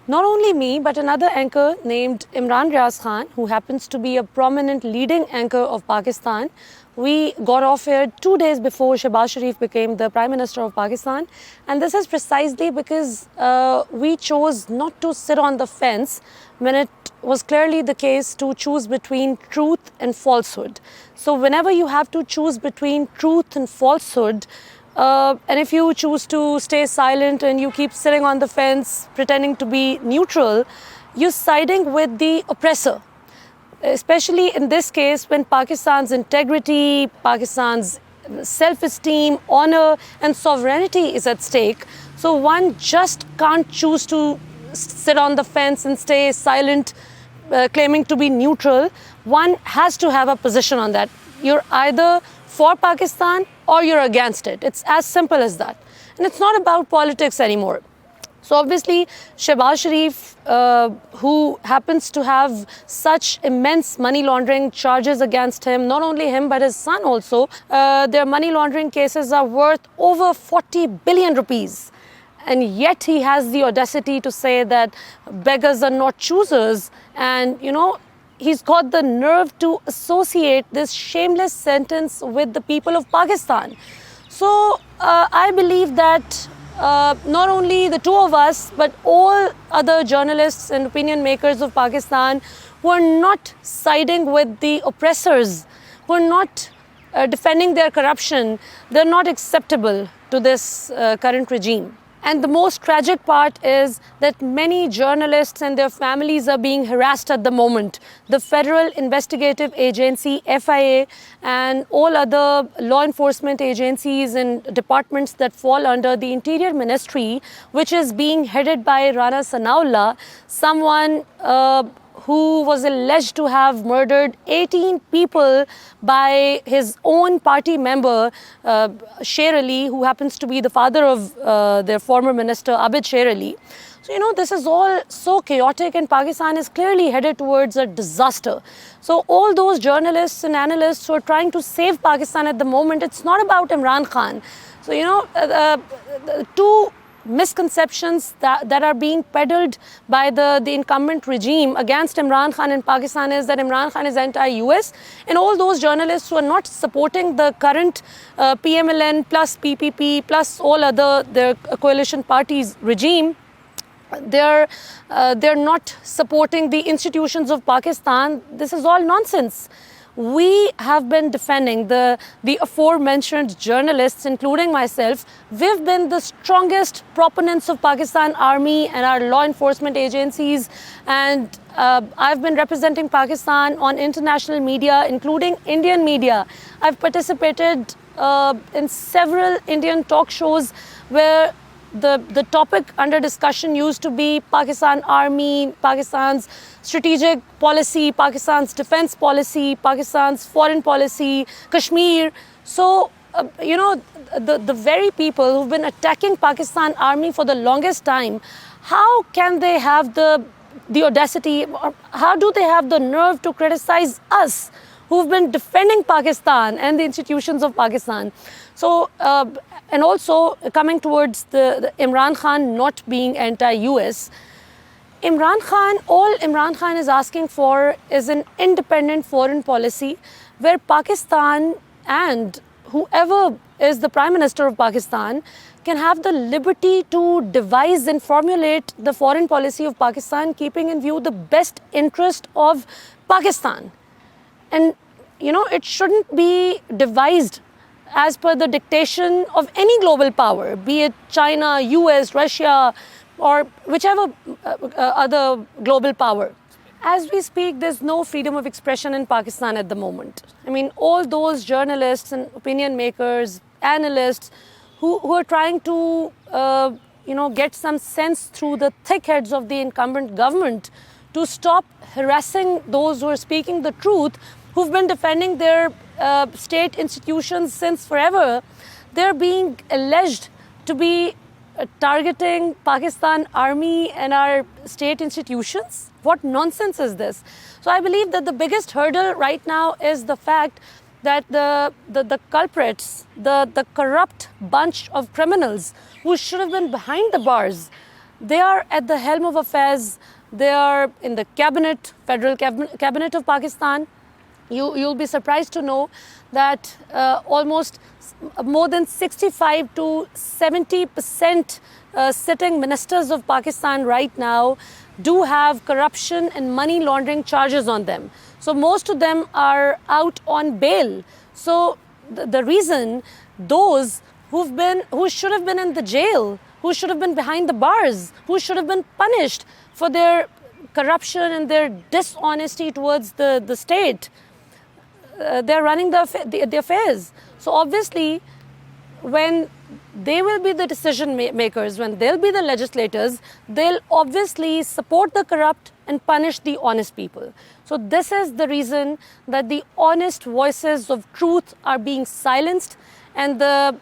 Not only me, but another anchor named Imran Riaz Khan, who happens to be a prominent leading anchor of Pakistan. We got off air 2 days before Shehbaz Sharif became the Prime Minister of Pakistan. And this is precisely because we chose not to sit on the fence when it was clearly the case to choose between truth and falsehood. So whenever you have to choose between truth and falsehood, and if you choose to stay silent and you keep sitting on the fence pretending to be neutral, you're siding with the oppressor. Especially in this case when Pakistan's integrity, Pakistan's self-esteem, honor and sovereignty is at stake. So one just can't choose to sit on the fence and stay silent, claiming to be neutral. One has to have a position on that. You're either for Pakistan or you're against it. It's as simple as that. And it's not about politics anymore. So obviously, Shehbaz Sharif, who happens to have such immense money laundering charges against him, not only him but his son also, their money laundering cases are worth over 40 billion rupees. And yet he has the audacity to say that beggars are not choosers. And, he's got the nerve to associate this shameless sentence with the people of Pakistan. So I believe that not only the two of us, but all other journalists and opinion makers of Pakistan who are not siding with the oppressors, who are not defending their corruption, they're not acceptable to this current regime. And the most tragic part is that many journalists and their families are being harassed at the moment. The Federal Investigative Agency, FIA, and all other law enforcement agencies and departments that fall under the Interior Ministry, which is being headed by Rana Sanaullah, someone who was alleged to have murdered 18 people by his own party member, Sher Ali, who happens to be the father of their former minister, Abid Sher Ali. So, this is all so chaotic and Pakistan is clearly headed towards a disaster. So all those journalists and analysts who are trying to save Pakistan at the moment, it's not about Imran Khan. So, two misconceptions that are being peddled by the incumbent regime against Imran Khan in Pakistan is that Imran Khan is anti-US, and all those journalists who are not supporting the current PMLN plus PPP plus all other their coalition parties regime, they're not supporting the institutions of Pakistan. This is all nonsense. We have been defending the aforementioned journalists, including myself. We've been the strongest proponents of Pakistan Army and our law enforcement agencies. And I've been representing Pakistan on international media, including Indian media. I've participated in several Indian talk shows where the topic under discussion used to be Pakistan Army, Pakistan's strategic policy, Pakistan's defense policy, Pakistan's foreign policy, Kashmir. So, the very people who've been attacking Pakistan Army for the longest time, how can they have the audacity, or how do they have the nerve to criticize us who've been defending Pakistan and the institutions of Pakistan? So, and also coming towards the Imran Khan not being anti-US, all Imran Khan is asking for is an independent foreign policy where Pakistan and whoever is the Prime Minister of Pakistan can have the liberty to devise and formulate the foreign policy of Pakistan, keeping in view the best interest of Pakistan. And, it shouldn't be devised as per the dictation of any global power, be it China, US, Russia, or whichever other global power. As we speak, there's no freedom of expression in Pakistan at the moment. I mean, all those journalists and opinion makers, analysts who are trying to, get some sense through the thick heads of the incumbent government to stop harassing those who are speaking the truth, who've been defending their state institutions since forever, they're being alleged to be targeting Pakistan Army and our state institutions. What nonsense is this? So I believe that the biggest hurdle right now is the fact that the culprits, the corrupt bunch of criminals who should have been behind the bars, They are at the helm of affairs. They are in the cabinet, federal cabinet of Pakistan. You'll be surprised to know that almost more than 65 to 70% sitting ministers of Pakistan right now do have corruption and money laundering charges on them. So most of them are out on bail. So the reason those who should have been in the jail, who should have been behind the bars, who should have been punished for their corruption and their dishonesty towards the state, they're running the affairs. So obviously, when they will be the decision makers, when they'll be the legislators, they'll obviously support the corrupt and punish the honest people. So this is the reason that the honest voices of truth are being silenced, and the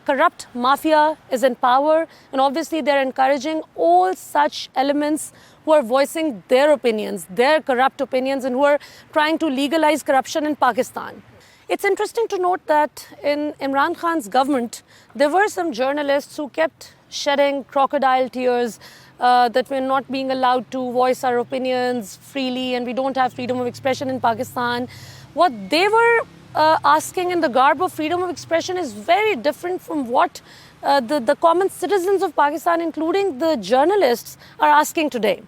corrupt mafia is in power, and obviously they're encouraging all such elements who are voicing their opinions, their corrupt opinions, and who are trying to legalize corruption in Pakistan. It's interesting to note that in Imran Khan's government, there were some journalists who kept shedding crocodile tears that we're not being allowed to voice our opinions freely and we don't have freedom of expression in Pakistan. What they were asking in the garb of freedom of expression is very different from what the common citizens of Pakistan, including the journalists, are asking today.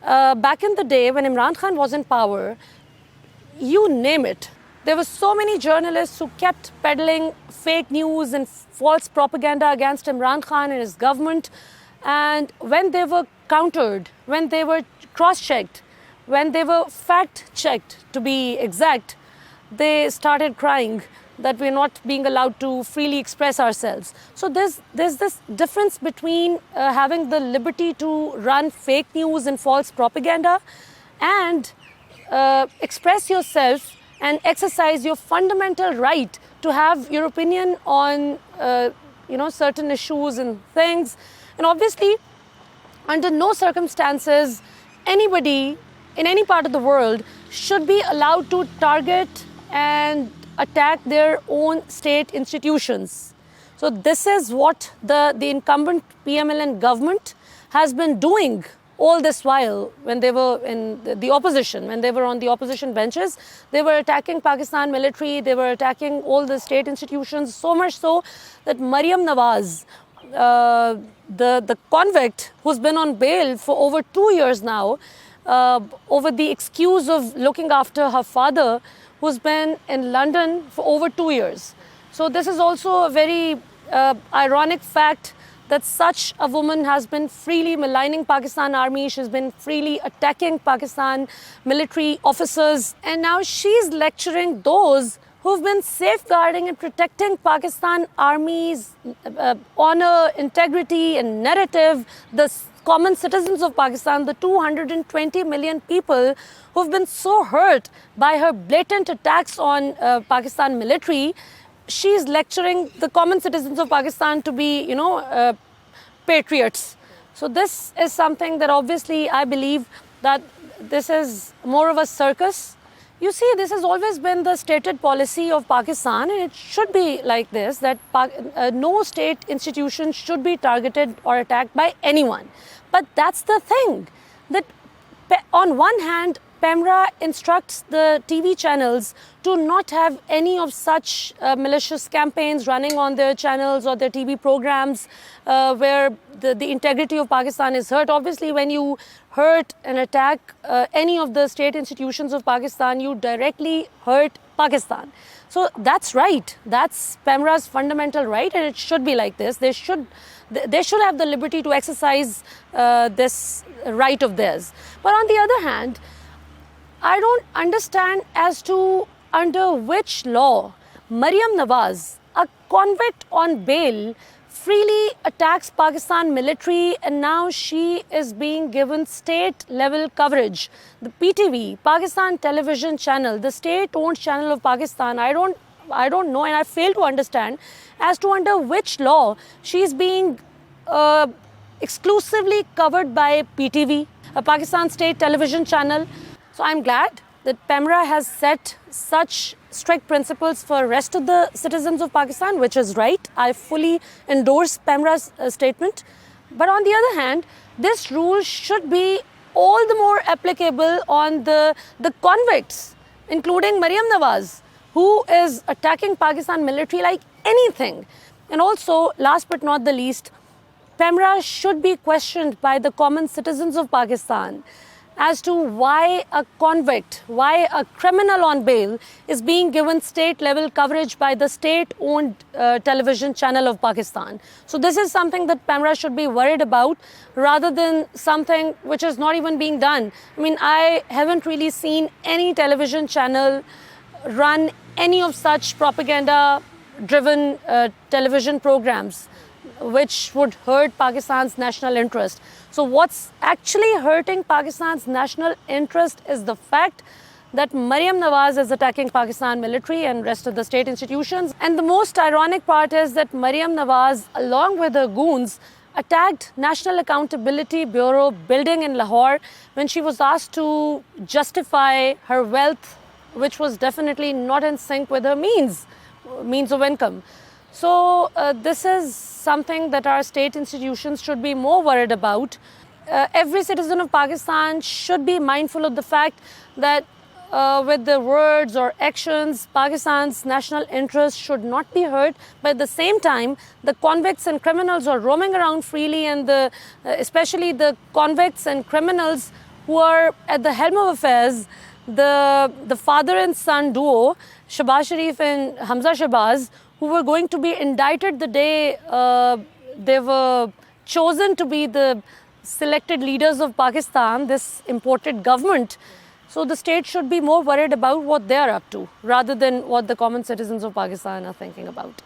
Back in the day when Imran Khan was in power, you name it, there were so many journalists who kept peddling fake news and false propaganda against Imran Khan and his government. And when they were countered, when they were cross-checked, when they were fact-checked, to be exact, they started crying that we're not being allowed to freely express ourselves. So there's this difference between having the liberty to run fake news and false propaganda and express yourself and exercise your fundamental right to have your opinion on certain issues and things. And obviously, under no circumstances, anybody in any part of the world should be allowed to target and attack their own state institutions. So this is what the incumbent PMLN government has been doing all this while when they were in the opposition, when they were on the opposition benches. They were attacking Pakistan military, they were attacking all the state institutions, so much so that Maryam Nawaz, the convict who's been on bail for over 2 years now, over the excuse of looking after her father, who's been in London for over 2 years. So this is also a very ironic fact that such a woman has been freely maligning Pakistan army, she's been freely attacking Pakistan military officers, and now she's lecturing those who've been safeguarding and protecting Pakistan army's honor, integrity and narrative, the common citizens of Pakistan, the 220 million people who've been so hurt by her blatant attacks on Pakistan military. She's lecturing the common citizens of Pakistan to be, patriots. So this is something that obviously I believe that this is more of a circus. You see, this has always been the stated policy of Pakistan, and it should be like this, that no state institution should be targeted or attacked by anyone. But that's the thing, that on one hand, PEMRA instructs the TV channels to not have any of such malicious campaigns running on their channels or their TV programs where the integrity of Pakistan is hurt. Obviously, when you hurt and attack any of the state institutions of Pakistan, you directly hurt Pakistan. So that's right. That's PEMRA's fundamental right, and it should be like this. They should have the liberty to exercise this right of theirs. But on the other hand, I don't understand as to under which law Maryam Nawaz, a convict on bail, freely attacks Pakistan military, and now she is being given state-level coverage. The PTV, Pakistan Television Channel, the state-owned channel of Pakistan, I don't know, and I fail to understand as to under which law she is being exclusively covered by PTV, a Pakistan State Television Channel. So I'm glad that PEMRA has set such strict principles for the rest of the citizens of Pakistan, which is right. I fully endorse PEMRA's statement. But on the other hand, this rule should be all the more applicable on the convicts, including Maryam Nawaz, who is attacking Pakistan military like anything. And also, last but not the least, PEMRA should be questioned by the common citizens of Pakistan as to why a convict, why a criminal on bail is being given state-level coverage by the state-owned television channel of Pakistan. So this is something that PEMRA should be worried about rather than something which is not even being done. I mean, I haven't really seen any television channel run any of such propaganda-driven television programs which would hurt Pakistan's national interest. So what's actually hurting Pakistan's national interest is the fact that Maryam Nawaz is attacking Pakistan military and rest of the state institutions. And the most ironic part is that Maryam Nawaz, along with her goons, attacked National Accountability Bureau building in Lahore when she was asked to justify her wealth, which was definitely not in sync with her means of income. So this is something that our state institutions should be more worried about. Every citizen of Pakistan should be mindful of the fact that with their words or actions, Pakistan's national interest should not be hurt. But at the same time, the convicts and criminals are roaming around freely, and especially the convicts and criminals who are at the helm of affairs, the father and son duo, Shehbaz Sharif and Hamza Shehbaz, who were going to be indicted the day they were chosen to be the selected leaders of Pakistan, this imported government. So the state should be more worried about what they are up to rather than what the common citizens of Pakistan are thinking about.